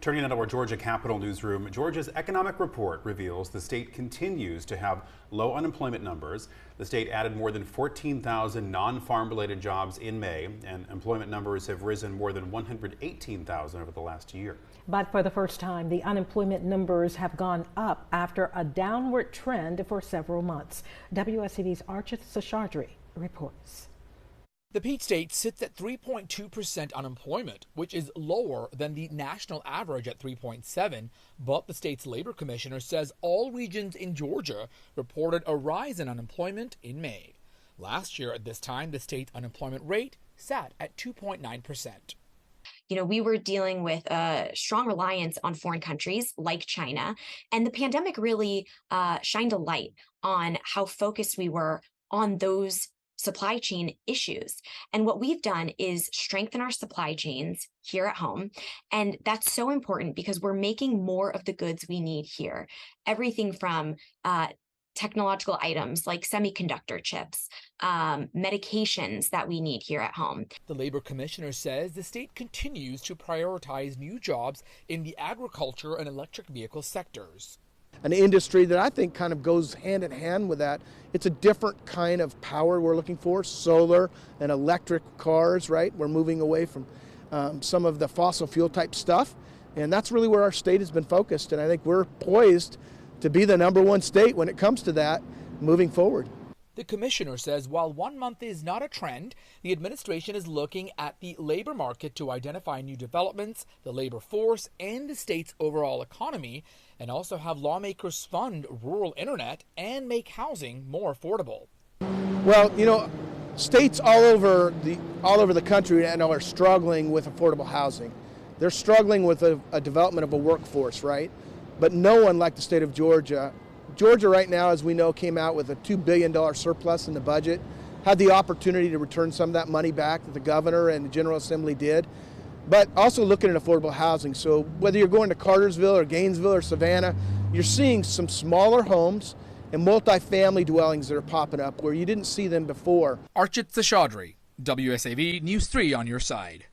Turning into our Georgia Capitol newsroom, Georgia's economic report reveals the state continues to have low unemployment numbers. The state added more than 14,000 non-farm related jobs in May, and employment numbers have risen more than 118,000 over the last year. But for the first time, the unemployment numbers have gone up after a downward trend for several months. WSAV's Archit Seshadri reports. The Peach State sits at 3.2% unemployment, which is lower than the national average at 3.7%, but the state's labor commissioner says all regions in Georgia reported a rise in unemployment in May. Last year at this time, the state's unemployment rate sat at 2.9%. We were dealing with a strong reliance on foreign countries like China, and the pandemic really shined a light on how focused we were on those supply chain issues. And what we've done is strengthen our supply chains here at home. And that's so important because we're making more of the goods we need here. Everything from technological items like semiconductor chips, medications that we need here at home. The labor commissioner says the state continues to prioritize new jobs in the agriculture and electric vehicle sectors. An industry that I think kind of goes hand in hand with that. It's a different kind of power we're looking for, solar and electric cars, right? We're moving away from some of the fossil fuel type stuff, and that's really where our state has been focused, and I think we're poised to be the #1 state when it comes to that moving forward. The commissioner says while 1 month is not a trend, the administration is looking at the labor market to identify new developments, the labor force, and the state's overall economy, and also have lawmakers fund rural internet and make housing more affordable. Well, states all over the country right now are struggling with affordable housing. They're struggling with a development of a workforce, right? But no one like the state of Georgia. Georgia right now, as we know, came out with a $2 billion surplus in the budget, had the opportunity to return some of that money back that the governor and the General Assembly did, but also looking at affordable housing. So whether you're going to Cartersville or Gainesville or Savannah, you're seeing some smaller homes and multifamily dwellings that are popping up where you didn't see them before. Archit Seshadri, WSAV News 3 on your side.